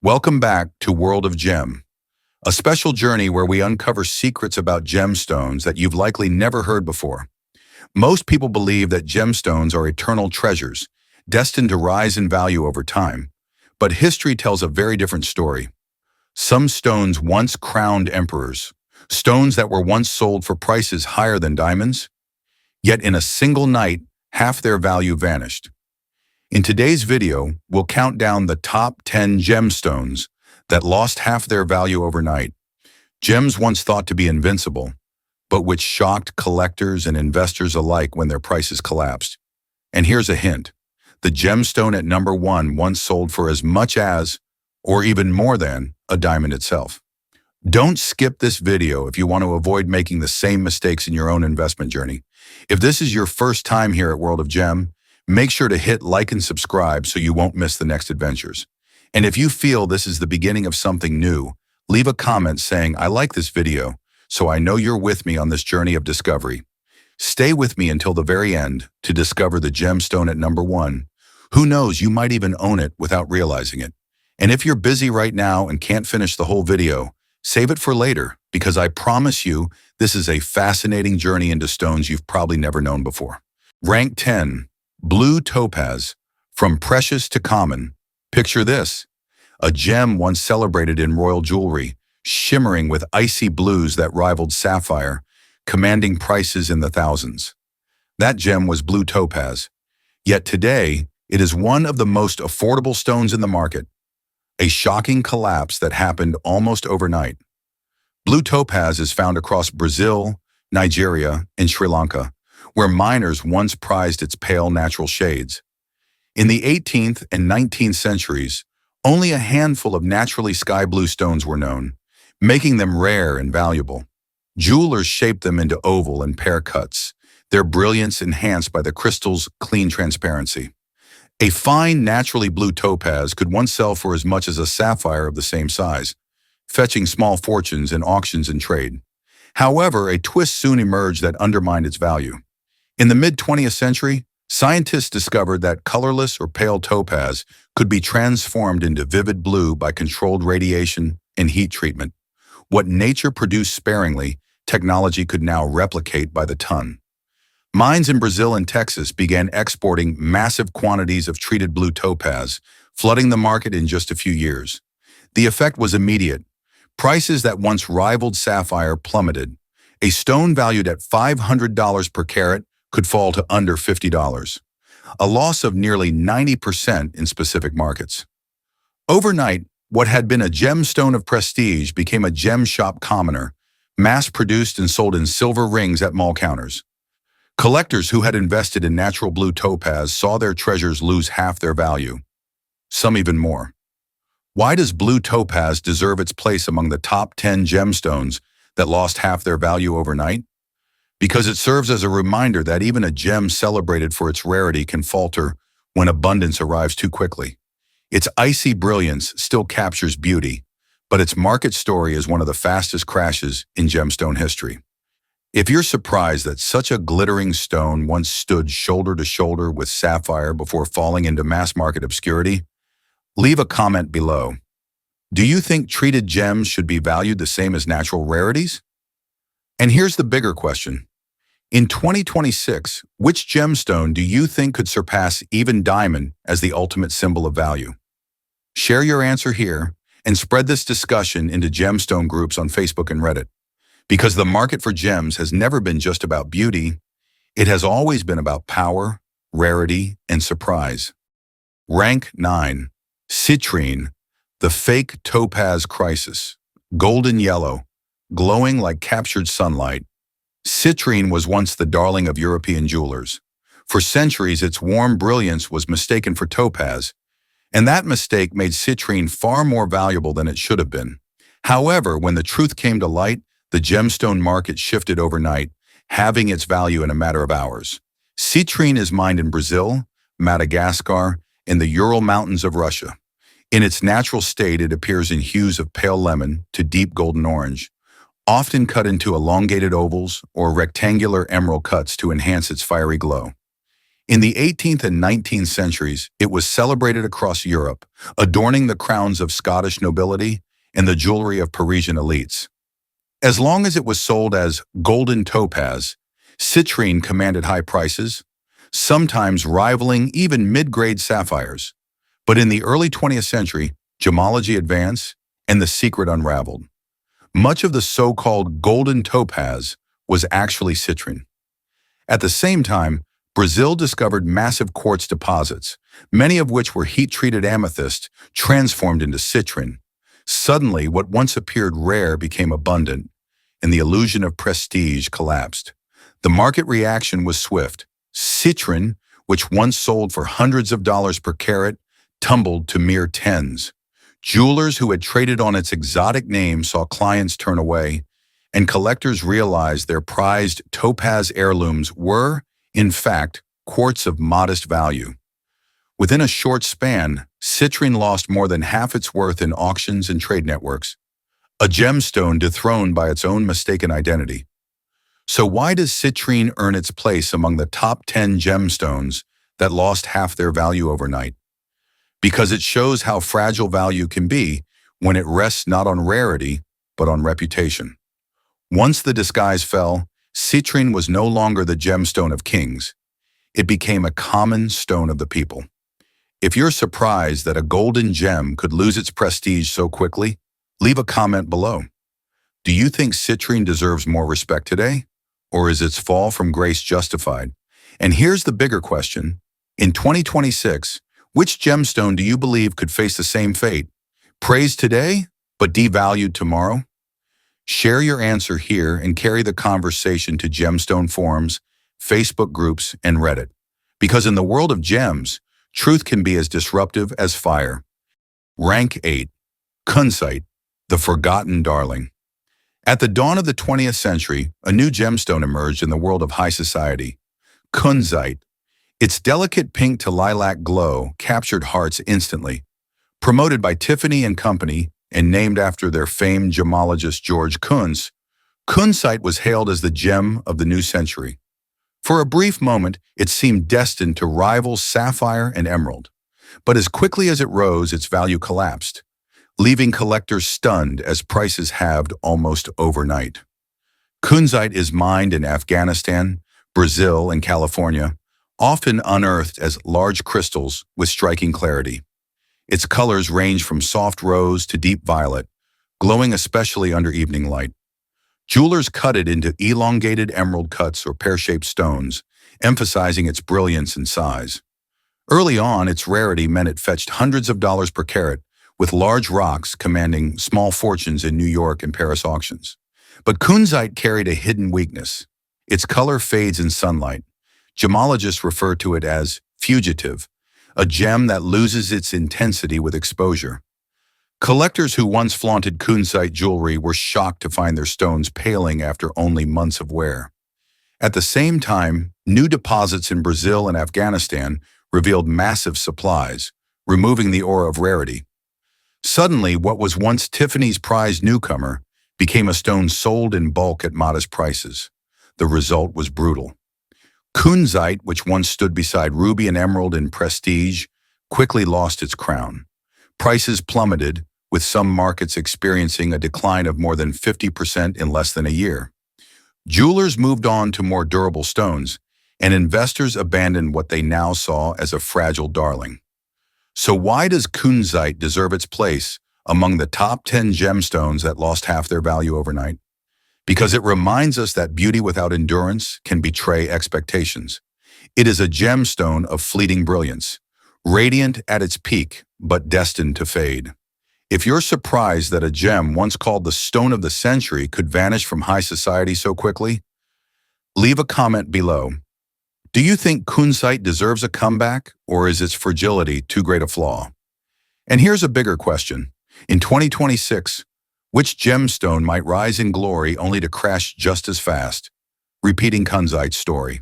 Welcome back to World of Gem, a special journey where we uncover secrets about gemstones that you've likely never heard before. Most people believe that gemstones are eternal treasures, destined to rise in value over time. But history tells a very different story. Some stones once crowned emperors, stones that were once sold for prices higher than diamonds, yet in a single night, half their value vanished. In today's video, we'll count down the top 10 gemstones that lost half their value overnight. Gems once thought to be invincible, but which shocked collectors and investors alike when their prices collapsed. And here's a hint. The gemstone at number 1 once sold for as much as, or even more than, a diamond itself. Don't skip this video if you want to avoid making the same mistakes in your own investment journey. If this is your first time here at World of Gem, make sure to hit like and subscribe so you won't miss the next adventures. And if you feel this is the beginning of something new, leave a comment saying, "I like this video," so I know you're with me on this journey of discovery. Stay with me until the very end to discover the gemstone at number 1. Who knows, you might even own it without realizing it. And if you're busy right now and can't finish the whole video, save it for later, because I promise you this is a fascinating journey into stones you've probably never known before. Rank 10. Blue Topaz. From precious to common. Picture this. A gem once celebrated in royal jewelry, shimmering with icy blues that rivaled sapphire, commanding prices in the thousands. That gem was blue topaz. Yet today, it is one of the most affordable stones in the market. A shocking collapse that happened almost overnight. Blue topaz is found across Brazil, Nigeria, and Sri Lanka, where miners once prized its pale natural shades. In the 18th and 19th centuries, only a handful of naturally sky blue stones were known, making them rare and valuable. Jewelers shaped them into oval and pear cuts, their brilliance enhanced by the crystal's clean transparency. A fine, naturally blue topaz could once sell for as much as a sapphire of the same size, fetching small fortunes in auctions and trade. However, a twist soon emerged that undermined its value. In the mid-20th century, scientists discovered that colorless or pale topaz could be transformed into vivid blue by controlled radiation and heat treatment. What nature produced sparingly, technology could now replicate by the ton. Mines in Brazil and Texas began exporting massive quantities of treated blue topaz, flooding the market in just a few years. The effect was immediate. Prices that once rivaled sapphire plummeted. A stone valued at $500 per carat could fall to under $50, a loss of nearly 90% in specific markets. Overnight, what had been a gemstone of prestige became a gem shop commoner, mass-produced and sold in silver rings at mall counters. Collectors who had invested in natural blue topaz saw their treasures lose half their value, some even more. Why does blue topaz deserve its place among the top 10 gemstones that lost half their value overnight? Because it serves as a reminder that even a gem celebrated for its rarity can falter when abundance arrives too quickly. Its icy brilliance still captures beauty, but its market story is one of the fastest crashes in gemstone history. If you're surprised that such a glittering stone once stood shoulder to shoulder with sapphire before falling into mass market obscurity, leave a comment below. Do you think treated gems should be valued the same as natural rarities? And here's the bigger question. In 2026, which gemstone do you think could surpass even diamond as the ultimate symbol of value? Share your answer here and spread this discussion into gemstone groups on Facebook and Reddit. Because the market for gems has never been just about beauty, it has always been about power, rarity, and surprise. Rank 9. Citrine, the fake topaz crisis. Golden yellow, glowing like captured sunlight. Citrine was once the darling of European jewelers. For centuries, its warm brilliance was mistaken for topaz, and that mistake made citrine far more valuable than it should have been. However, when the truth came to light, the gemstone market shifted overnight, halving its value in a matter of hours. Citrine is mined in Brazil, Madagascar, and the Ural Mountains of Russia. In its natural state, it appears in hues of pale lemon to deep golden orange, often cut into elongated ovals or rectangular emerald cuts to enhance its fiery glow. In the 18th and 19th centuries, it was celebrated across Europe, adorning the crowns of Scottish nobility and the jewelry of Parisian elites. As long as it was sold as golden topaz, citrine commanded high prices, sometimes rivaling even mid-grade sapphires. But in the early 20th century, gemology advanced and the secret unraveled. Much of the so-called golden topaz was actually citrine. At the same time, Brazil discovered massive quartz deposits, many of which were heat-treated amethyst transformed into citrine. Suddenly, what once appeared rare became abundant, and the illusion of prestige collapsed. The market reaction was swift. Citrine, which once sold for hundreds of dollars per carat, tumbled to mere tens. Jewelers who had traded on its exotic name saw clients turn away, and collectors realized their prized topaz heirlooms were, in fact, quartz of modest value. Within a short span, citrine lost more than half its worth in auctions and trade networks, a gemstone dethroned by its own mistaken identity. So why does citrine earn its place among the top 10 gemstones that lost half their value overnight? Because it shows how fragile value can be when it rests not on rarity, but on reputation. Once the disguise fell, citrine was no longer the gemstone of kings. It became a common stone of the people. If you're surprised that a golden gem could lose its prestige so quickly, leave a comment below. Do you think citrine deserves more respect today? Or is its fall from grace justified? And here's the bigger question. In 2026, which gemstone do you believe could face the same fate? Praised today, but devalued tomorrow? Share your answer here and carry the conversation to gemstone forums, Facebook groups, and Reddit. Because in the world of gems, truth can be as disruptive as fire. Rank 8. Kunzite, the forgotten darling. At the dawn of the 20th century, a new gemstone emerged in the world of high society. Kunzite. Its delicate pink to lilac glow captured hearts instantly. Promoted by Tiffany and Company and named after their famed gemologist George Kunz, Kunzite was hailed as the gem of the new century. For a brief moment, it seemed destined to rival sapphire and emerald. But as quickly as it rose, its value collapsed, leaving collectors stunned as prices halved almost overnight. Kunzite is mined in Afghanistan, Brazil, and California, often unearthed as large crystals with striking clarity. Its colors range from soft rose to deep violet, glowing especially under evening light. Jewelers cut it into elongated emerald cuts or pear-shaped stones, emphasizing its brilliance and size. Early on, its rarity meant it fetched hundreds of dollars per carat, with large rocks commanding small fortunes in New York and Paris auctions. But Kunzite carried a hidden weakness. Its color fades in sunlight. Gemologists refer to it as fugitive, a gem that loses its intensity with exposure. Collectors who once flaunted Kunzite jewelry were shocked to find their stones paling after only months of wear. At the same time, new deposits in Brazil and Afghanistan revealed massive supplies, removing the aura of rarity. Suddenly, what was once Tiffany's prized newcomer became a stone sold in bulk at modest prices. The result was brutal. Kunzite, which once stood beside ruby and emerald in prestige, quickly lost its crown. Prices plummeted, with some markets experiencing a decline of more than 50% in less than a year. Jewelers moved on to more durable stones, and investors abandoned what they now saw as a fragile darling. So why does Kunzite deserve its place among the top 10 gemstones that lost half their value overnight? Because it reminds us that beauty without endurance can betray expectations. It is a gemstone of fleeting brilliance, radiant at its peak, but destined to fade. If you're surprised that a gem once called the stone of the century could vanish from high society so quickly, leave a comment below. Do you think Kunzite deserves a comeback, or is its fragility too great a flaw? And here's a bigger question. In 2026, which gemstone might rise in glory only to crash just as fast? Repeating Kunzite's story.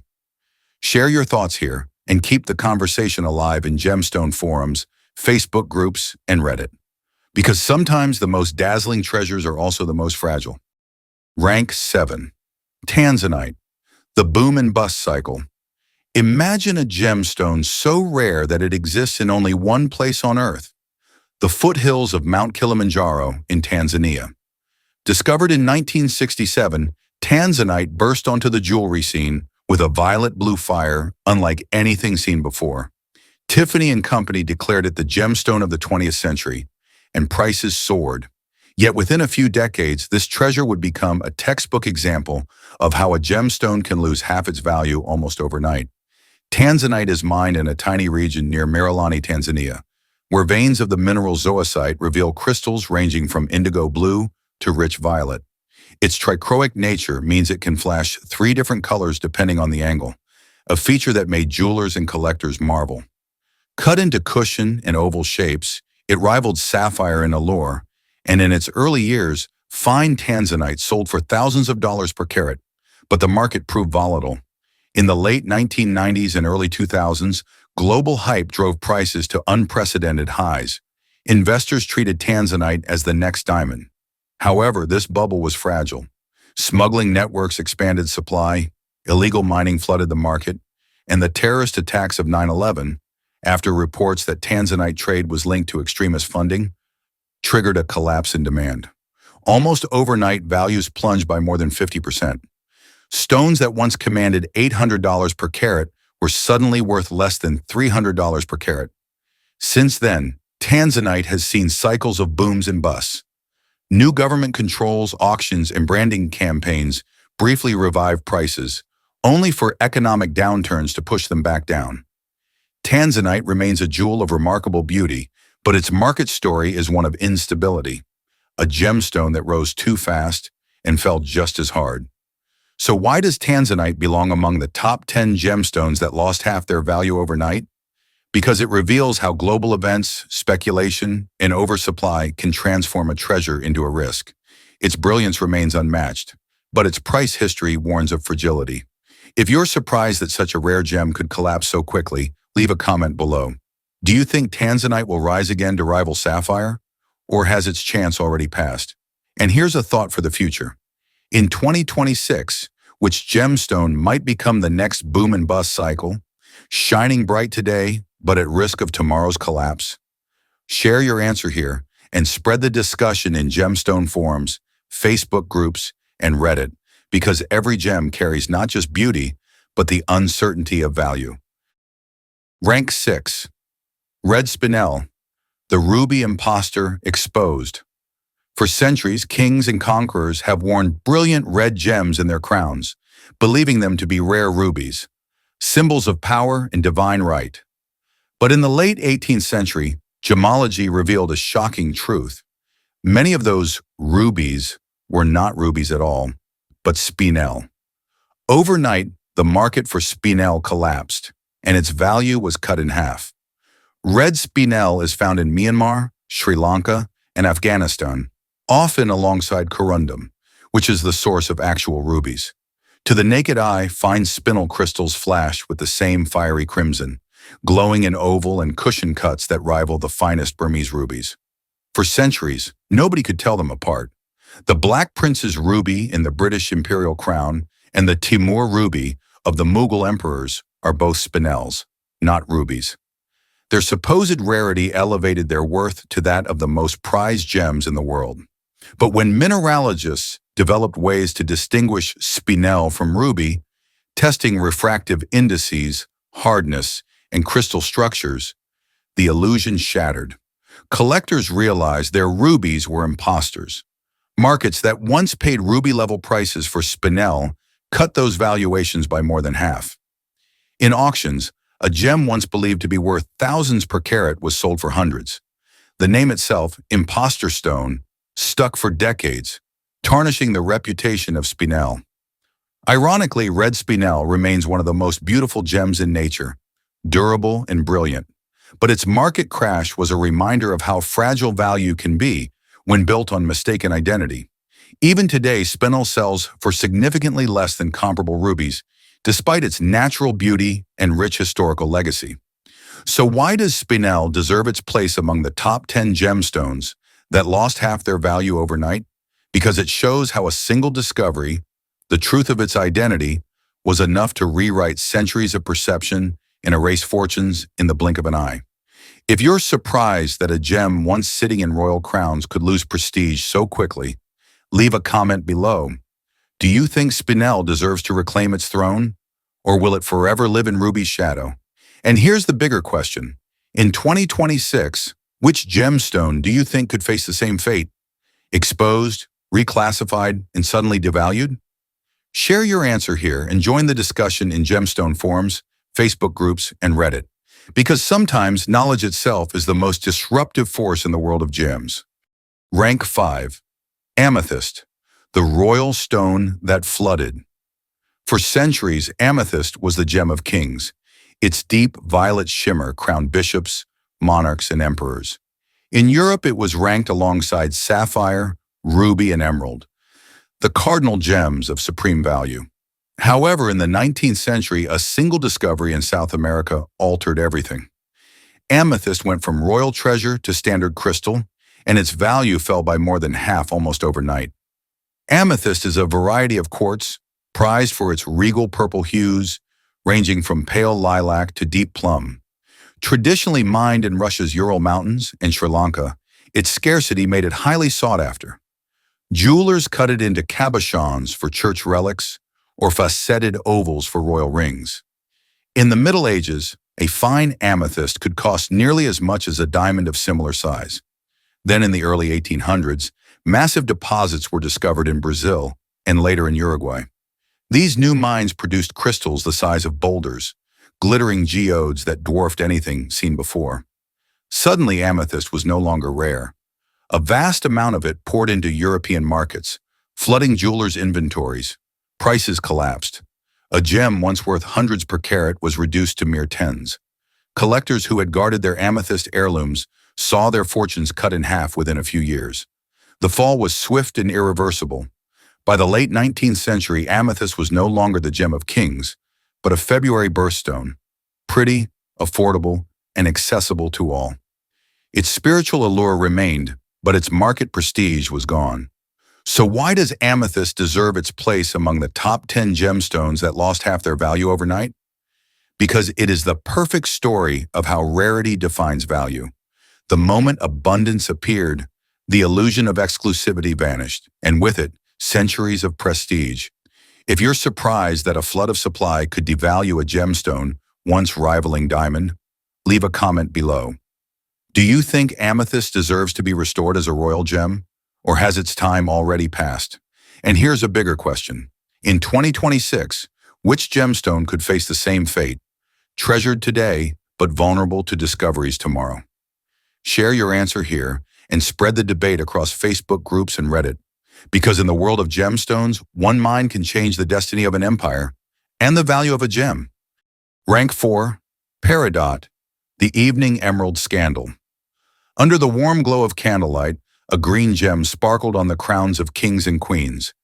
Share your thoughts here and keep the conversation alive in gemstone forums, Facebook groups, and Reddit. Because sometimes the most dazzling treasures are also the most fragile. Rank 7. Tanzanite, the boom and bust cycle. Imagine a gemstone so rare that it exists in only one place on Earth, the foothills of Mount Kilimanjaro in Tanzania. Discovered in 1967, Tanzanite burst onto the jewelry scene with a violet-blue fire unlike anything seen before. Tiffany and Company declared it the gemstone of the 20th century, and prices soared. Yet within a few decades, this treasure would become a textbook example of how a gemstone can lose half its value almost overnight. Tanzanite is mined in a tiny region near Marilani, Tanzania, where veins of the mineral zoisite reveal crystals ranging from indigo blue to rich violet. Its trichroic nature means it can flash 3 different colors depending on the angle, a feature that made jewelers and collectors marvel. Cut into cushion and oval shapes, it rivaled sapphire in allure, and in its early years, fine Tanzanite sold for thousands of dollars per carat, but the market proved volatile. In the late 1990s and early 2000s, global hype drove prices to unprecedented highs. Investors treated Tanzanite as the next diamond. However, this bubble was fragile. Smuggling networks expanded supply, illegal mining flooded the market, and the terrorist attacks of 9/11, after reports that Tanzanite trade was linked to extremist funding, triggered a collapse in demand. Almost overnight, values plunged by more than 50%. Stones that once commanded $800 per carat were suddenly worth less than $300 per carat. Since then, Tanzanite has seen cycles of booms and busts. New government controls, auctions, and branding campaigns briefly revived prices, only for economic downturns to push them back down. Tanzanite remains a jewel of remarkable beauty, but its market story is one of instability, a gemstone that rose too fast and fell just as hard. So why does Tanzanite belong among the top 10 gemstones that lost half their value overnight? Because it reveals how global events, speculation, and oversupply can transform a treasure into a risk. Its brilliance remains unmatched, but its price history warns of fragility. If you're surprised that such a rare gem could collapse so quickly, leave a comment below. Do you think Tanzanite will rise again to rival sapphire? Or has its chance already passed? And here's a thought for the future. In 2026, which gemstone might become the next boom and bust cycle, shining bright today, but at risk of tomorrow's collapse? Share your answer here and spread the discussion in gemstone forums, Facebook groups, and Reddit, because every gem carries not just beauty, but the uncertainty of value. Rank 6. Red Spinel, the ruby imposter exposed. For centuries, kings and conquerors have worn brilliant red gems in their crowns, believing them to be rare rubies, symbols of power and divine right. But in the late 18th century, gemology revealed a shocking truth. Many of those rubies were not rubies at all, but spinel. Overnight, the market for spinel collapsed, and its value was cut in half. Red spinel is found in Myanmar, Sri Lanka, and Afghanistan, often alongside corundum, which is the source of actual rubies. To the naked eye, fine spinel crystals flash with the same fiery crimson, glowing in oval and cushion cuts that rival the finest Burmese rubies. For centuries, nobody could tell them apart. The Black Prince's ruby in the British imperial crown and the Timur ruby of the Mughal emperors are both spinels, not rubies. Their supposed rarity elevated their worth to that of the most prized gems in the world. But when mineralogists developed ways to distinguish spinel from ruby, testing refractive indices, hardness, and crystal structures, the illusion shattered. Collectors realized their rubies were imposters. Markets that once paid ruby-level prices for spinel cut those valuations by more than half. In auctions, a gem once believed to be worth thousands per carat was sold for hundreds. The name itself, imposter stone, stuck for decades, tarnishing the reputation of spinel. Ironically, red spinel remains one of the most beautiful gems in nature, durable and brilliant. But its market crash was a reminder of how fragile value can be when built on mistaken identity. Even today, spinel sells for significantly less than comparable rubies, despite its natural beauty and rich historical legacy. So why does spinel deserve its place among the top 10 gemstones that lost half their value overnight? Because it shows how a single discovery, the truth of its identity, was enough to rewrite centuries of perception and erase fortunes in the blink of an eye. If you're surprised that a gem once sitting in royal crowns could lose prestige so quickly, leave a comment below. Do you think Spinel deserves to reclaim its throne? Or will it forever live in Ruby's shadow? And here's the bigger question. In 2026, which gemstone do you think could face the same fate? Exposed, reclassified, and suddenly devalued? Share your answer here and join the discussion in gemstone forums, Facebook groups, and Reddit. Because sometimes knowledge itself is the most disruptive force in the world of gems. Rank 5. Amethyst, the royal stone that flooded. For centuries, amethyst was the gem of kings. Its deep violet shimmer crowned bishops, monarchs, and emperors. In Europe, it was ranked alongside sapphire, ruby, and emerald, the cardinal gems of supreme value. However, in the 19th century, a single discovery in South America altered everything. Amethyst went from royal treasure to standard crystal, and its value fell by more than half almost overnight. Amethyst is a variety of quartz, prized for its regal purple hues, ranging from pale lilac to deep plum. Traditionally mined in Russia's Ural Mountains and Sri Lanka, its scarcity made it highly sought after. Jewelers cut it into cabochons for church relics or faceted ovals for royal rings. In the Middle Ages, a fine amethyst could cost nearly as much as a diamond of similar size. Then in the early 1800s, massive deposits were discovered in Brazil and later in Uruguay. These new mines produced crystals the size of boulders, glittering geodes that dwarfed anything seen before. Suddenly, amethyst was no longer rare. A vast amount of it poured into European markets, flooding jewelers' inventories. Prices collapsed. A gem once worth hundreds per carat was reduced to mere tens. Collectors who had guarded their amethyst heirlooms saw their fortunes cut in half within a few years. The fall was swift and irreversible. By the late 19th century, amethyst was no longer the gem of kings, but a February birthstone, pretty, affordable, and accessible to all. Its spiritual allure remained, but its market prestige was gone. So why does amethyst deserve its place among the top 10 gemstones that lost half their value overnight? Because it is the perfect story of how rarity defines value. The moment abundance appeared, the illusion of exclusivity vanished, and with it, centuries of prestige. If you're surprised that a flood of supply could devalue a gemstone, once rivaling diamond, leave a comment below. Do you think amethyst deserves to be restored as a royal gem? Or has its time already passed? And here's a bigger question. In 2026, which gemstone could face the same fate? Treasured today, but vulnerable to discoveries tomorrow. Share your answer here and spread the debate across Facebook groups and Reddit. Because in the world of gemstones, one mine can change the destiny of an empire and the value of a gem. Rank 4. Peridot, the evening emerald scandal. Under the warm glow of candlelight, a green gem sparkled on the crowns of kings and queens.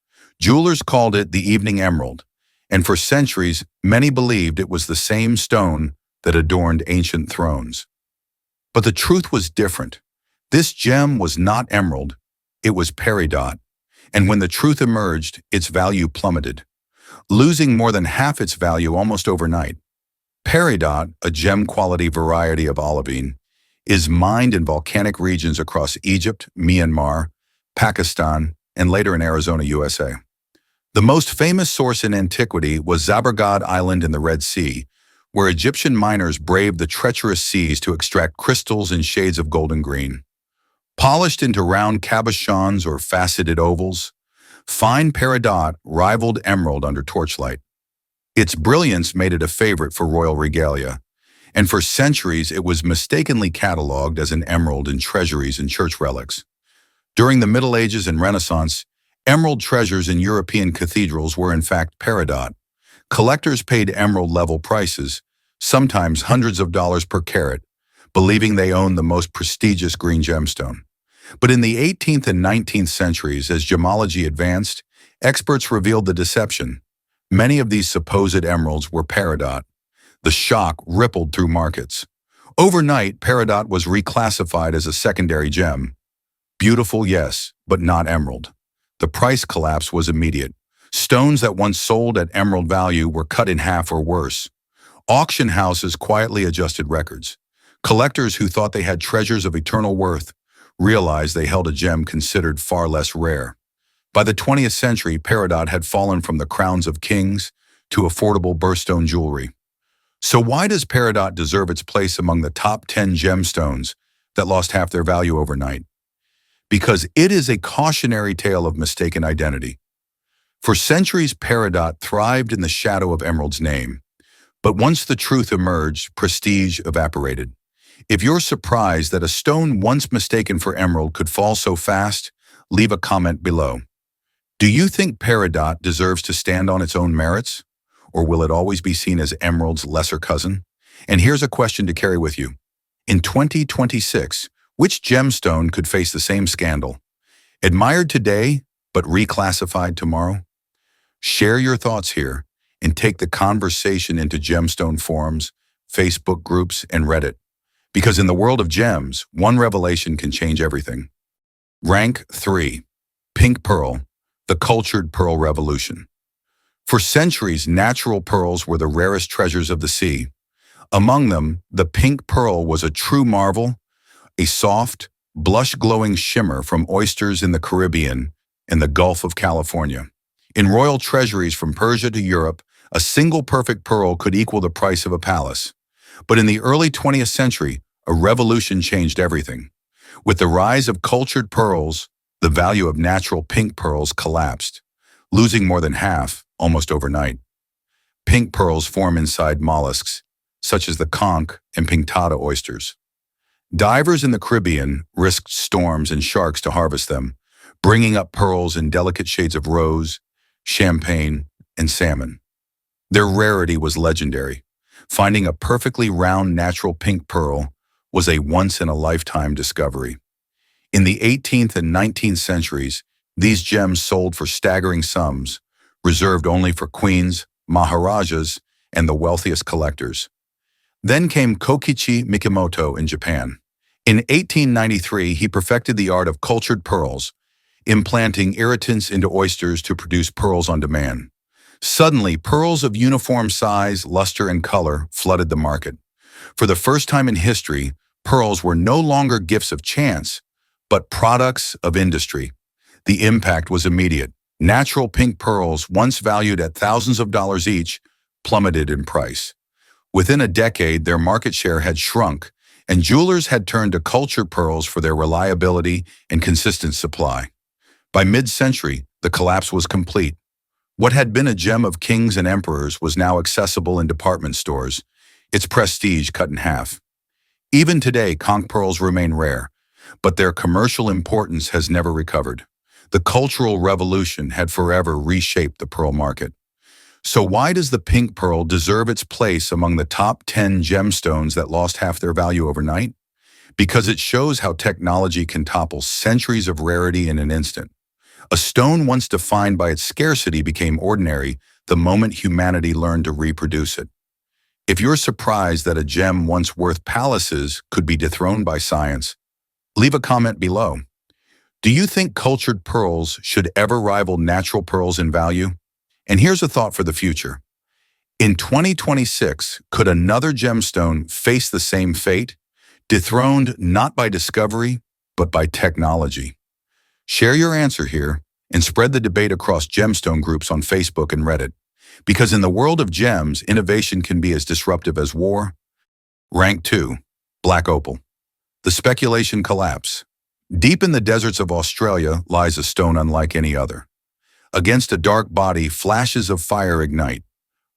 Jewelers called it the evening emerald, and for centuries, many believed it was the same stone that adorned ancient thrones. But the truth was different. This gem was not emerald, it was peridot, and when the truth emerged, its value plummeted, losing more than half its value almost overnight. Peridot, a gem-quality variety of olivine, is mined in volcanic regions across Egypt, Myanmar, Pakistan, and later in Arizona, USA. The most famous source in antiquity was Zabargad Island in the Red Sea, where Egyptian miners braved the treacherous seas to extract crystals in shades of golden green. Polished into round cabochons or faceted ovals, fine peridot rivaled emerald under torchlight. Its brilliance made it a favorite for royal regalia, and for centuries it was mistakenly catalogued as an emerald in treasuries and church relics. During the Middle Ages and Renaissance, emerald treasures in European cathedrals were in fact peridot. Collectors paid emerald-level prices, sometimes hundreds of dollars per carat, believing they owned the most prestigious green gemstone. But in the 18th and 19th centuries, as gemology advanced, experts revealed the deception. Many of these supposed emeralds were peridot. The shock rippled through markets. Overnight, peridot was reclassified as a secondary gem. Beautiful, yes, but not emerald. The price collapse was immediate. Stones that once sold at emerald value were cut in half or worse. Auction houses quietly adjusted records. Collectors who thought they had treasures of eternal worth realized they held a gem considered far less rare. By the 20th century, Peridot had fallen from the crowns of kings to affordable birthstone jewelry. So why does Peridot deserve its place among the top 10 gemstones that lost half their value overnight? Because it is a cautionary tale of mistaken identity. For centuries, Peridot thrived in the shadow of emerald's name. But once the truth emerged, prestige evaporated. If you're surprised that a stone once mistaken for emerald could fall so fast, leave a comment below. Do you think Peridot deserves to stand on its own merits? Or will it always be seen as emerald's lesser cousin? And here's a question to carry with you. In 2026, which gemstone could face the same scandal? Admired today, but reclassified tomorrow? Share your thoughts here and take the conversation into gemstone forums, Facebook groups, and Reddit. Because in the world of gems, one revelation can change everything. Rank 3. Pink Pearl, the cultured pearl revolution. For centuries, natural pearls were the rarest treasures of the sea. Among them, the pink pearl was a true marvel, a soft, blush-glowing shimmer from oysters in the Caribbean and the Gulf of California. In royal treasuries from Persia to Europe, a single perfect pearl could equal the price of a palace. But in the early 20th century, a revolution changed everything. With the rise of cultured pearls, the value of natural pink pearls collapsed, losing more than half almost overnight. Pink pearls form inside mollusks, such as the conch and pinctada oysters. Divers in the Caribbean risked storms and sharks to harvest them, bringing up pearls in delicate shades of rose, champagne, and salmon. Their rarity was legendary. Finding a perfectly round natural pink pearl was a once-in-a-lifetime discovery. In the 18th and 19th centuries, these gems sold for staggering sums, reserved only for queens, maharajas, and the wealthiest collectors. Then came Kokichi Mikimoto in Japan. In 1893, he perfected the art of cultured pearls, implanting irritants into oysters to produce pearls on demand. Suddenly, pearls of uniform size, luster, and color flooded the market. For the first time in history, pearls were no longer gifts of chance, but products of industry. The impact was immediate. Natural pink pearls, once valued at thousands of dollars each, plummeted in price. Within a decade, their market share had shrunk, and jewelers had turned to cultured pearls for their reliability and consistent supply. By mid-century, the collapse was complete. What had been a gem of kings and emperors was now accessible in department stores, its prestige cut in half. Even today, conch pearls remain rare, but their commercial importance has never recovered. The Cultural Revolution had forever reshaped the pearl market. So why does the pink pearl deserve its place among the top 10 gemstones that lost half their value overnight? Because it shows how technology can topple centuries of rarity in an instant. A stone once defined by its scarcity became ordinary the moment humanity learned to reproduce it. If you're surprised that a gem once worth palaces could be dethroned by science, leave a comment below. Do you think cultured pearls should ever rival natural pearls in value? And here's a thought for the future. In 2026, could another gemstone face the same fate, dethroned not by discovery, but by technology? Share your answer here and spread the debate across gemstone groups on Facebook and Reddit. Because in the world of gems, innovation can be as disruptive as war. Rank 2. Black Opal. The speculation collapse. Deep in the deserts of Australia lies a stone unlike any other. Against a dark body, flashes of fire ignite.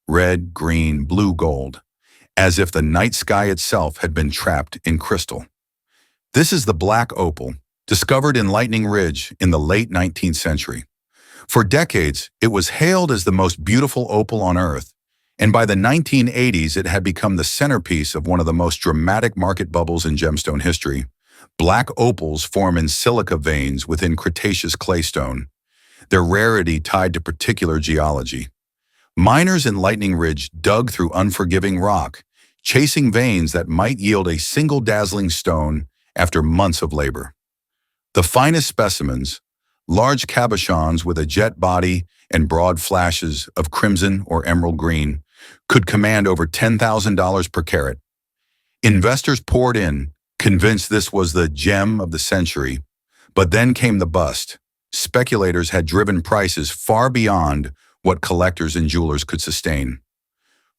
Red, green, blue, gold. As if the night sky itself had been trapped in crystal. This is the Black Opal, discovered in Lightning Ridge in the late 19th century. For decades, it was hailed as the most beautiful opal on Earth, and by the 1980s it had become the centerpiece of one of the most dramatic market bubbles in gemstone history. Black opals form in silica veins within Cretaceous claystone, their rarity tied to particular geology. Miners in Lightning Ridge dug through unforgiving rock, chasing veins that might yield a single dazzling stone after months of labor. The finest specimens, Large cabochons with a jet body and broad flashes of crimson or emerald green could command over $10,000 per carat. Investors poured in, convinced this was the gem of the century, but then came the bust. Speculators had driven prices far beyond what collectors and jewelers could sustain.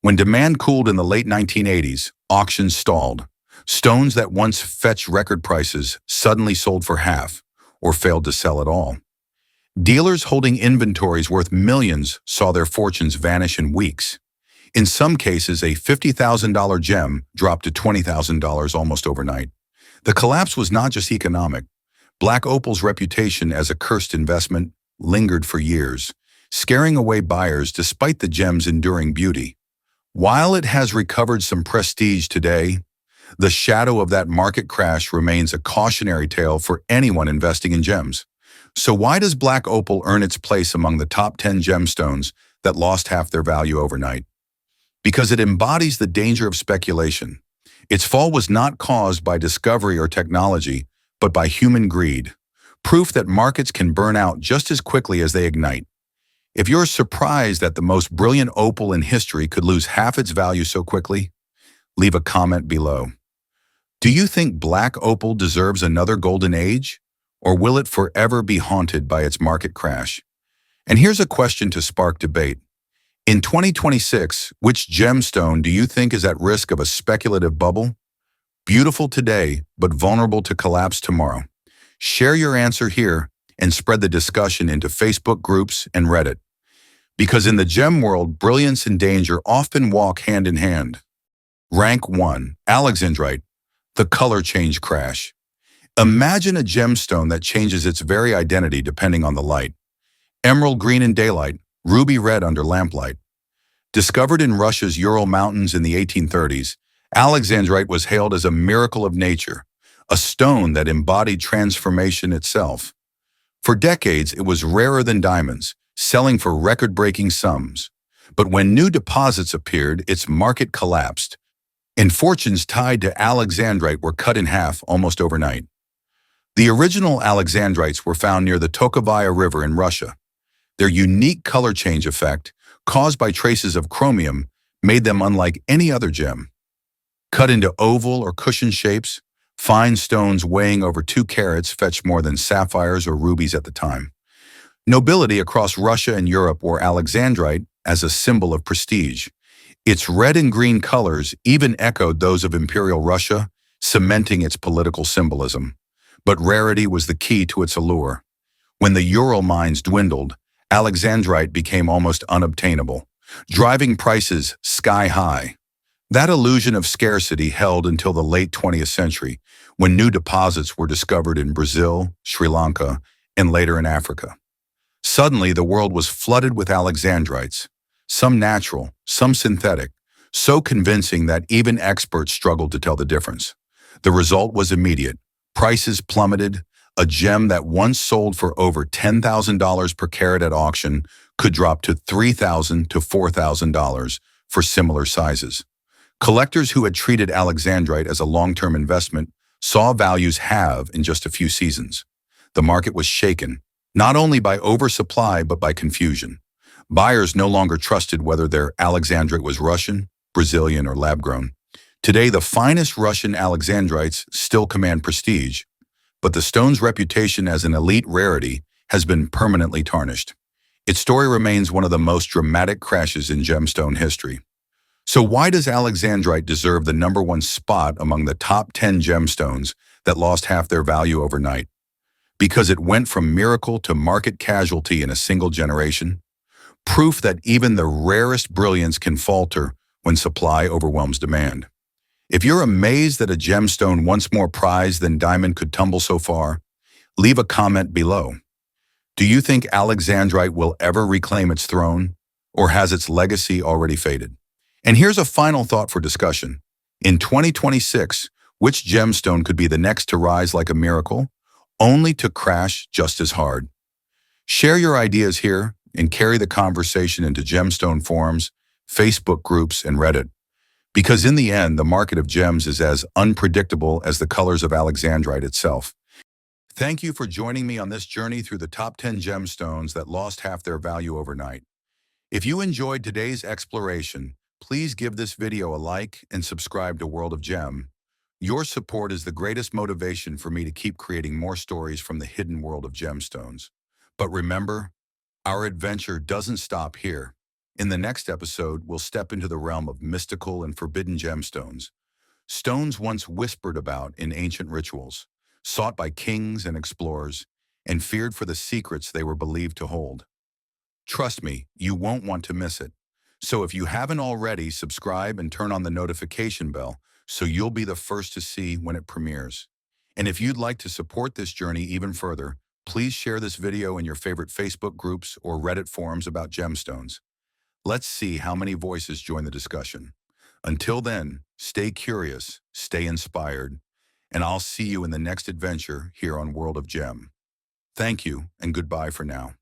When demand cooled in the late 1980s, auctions stalled. Stones that once fetched record prices suddenly sold for half, or failed to sell at all. Dealers holding inventories worth millions saw their fortunes vanish in weeks. In some cases, a $50,000 gem dropped to $20,000 almost overnight. The collapse was not just economic. Black opal's reputation as a cursed investment lingered for years, scaring away buyers despite the gem's enduring beauty. While it has recovered some prestige today, the shadow of that market crash remains a cautionary tale for anyone investing in gems. So why does black opal earn its place among the top 10 gemstones that lost half their value overnight? Because it embodies the danger of speculation. Its fall was not caused by discovery or technology, but by human greed, proof that markets can burn out just as quickly as they ignite. If you're surprised that the most brilliant opal in history could lose half its value so quickly, leave a comment below. Do you think black opal deserves another golden age, or will it forever be haunted by its market crash? And here's a question to spark debate. In 2026, which gemstone do you think is at risk of a speculative bubble? Beautiful today, but vulnerable to collapse tomorrow. Share your answer here and spread the discussion into Facebook groups and Reddit. Because in the gem world, brilliance and danger often walk hand in hand. Rank 1. Alexandrite, the color change crash. Imagine a gemstone that changes its very identity depending on the light. Emerald green in daylight, ruby red under lamplight. Discovered in Russia's Ural Mountains in the 1830s, Alexandrite was hailed as a miracle of nature, a stone that embodied transformation itself. For decades, it was rarer than diamonds, selling for record-breaking sums. But when new deposits appeared, its market collapsed, and fortunes tied to Alexandrite were cut in half almost overnight. The original Alexandrites were found near the Topaz River in Russia. Their unique color change effect, caused by traces of chromium, made them unlike any other gem. Cut into oval or cushion shapes, fine stones weighing over 2 carats fetched more than sapphires or rubies at the time. Nobility across Russia and Europe wore Alexandrite as a symbol of prestige. Its red and green colors even echoed those of Imperial Russia, cementing its political symbolism. But rarity was the key to its allure. When the Ural mines dwindled, Alexandrite became almost unobtainable, driving prices sky high. That illusion of scarcity held until the late 20th century, when new deposits were discovered in Brazil, Sri Lanka, and later in Africa. Suddenly, the world was flooded with Alexandrites, some natural, some synthetic, so convincing that even experts struggled to tell the difference. The result was immediate. Prices plummeted. A gem that once sold for over $10,000 per carat at auction could drop to $3,000 to $4,000 for similar sizes. Collectors who had treated Alexandrite as a long-term investment saw values halve in just a few seasons. The market was shaken, not only by oversupply but by confusion. Buyers no longer trusted whether their Alexandrite was Russian, Brazilian, or lab-grown. Today, the finest Russian Alexandrites still command prestige, but the stone's reputation as an elite rarity has been permanently tarnished. Its story remains one of the most dramatic crashes in gemstone history. So why does Alexandrite deserve the #1 spot among the top 10 gemstones that lost half their value overnight? Because it went from miracle to market casualty in a single generation? Proof that even the rarest brilliance can falter when supply overwhelms demand. If you're amazed that a gemstone once more prized than diamond could tumble so far, leave a comment below. Do you think Alexandrite will ever reclaim its throne, or has its legacy already faded? And here's a final thought for discussion. In 2026, which gemstone could be the next to rise like a miracle, only to crash just as hard? Share your ideas here and carry the conversation into gemstone forums, Facebook groups, and Reddit. Because in the end, the market of gems is as unpredictable as the colors of Alexandrite itself. Thank you for joining me on this journey through the top 10 gemstones that lost half their value overnight. If you enjoyed today's exploration, please give this video a like and subscribe to World of Gem. Your support is the greatest motivation for me to keep creating more stories from the hidden world of gemstones. But remember, our adventure doesn't stop here. In the next episode, we'll step into the realm of mystical and forbidden gemstones, stones once whispered about in ancient rituals, sought by kings and explorers, and feared for the secrets they were believed to hold. Trust me, you won't want to miss it. So if you haven't already, subscribe and turn on the notification bell so you'll be the first to see when it premieres. And if you'd like to support this journey even further, please share this video in your favorite Facebook groups or Reddit forums about gemstones. Let's see how many voices join the discussion. Until then, stay curious, stay inspired, and I'll see you in the next adventure here on World of Gem. Thank you, and goodbye for now.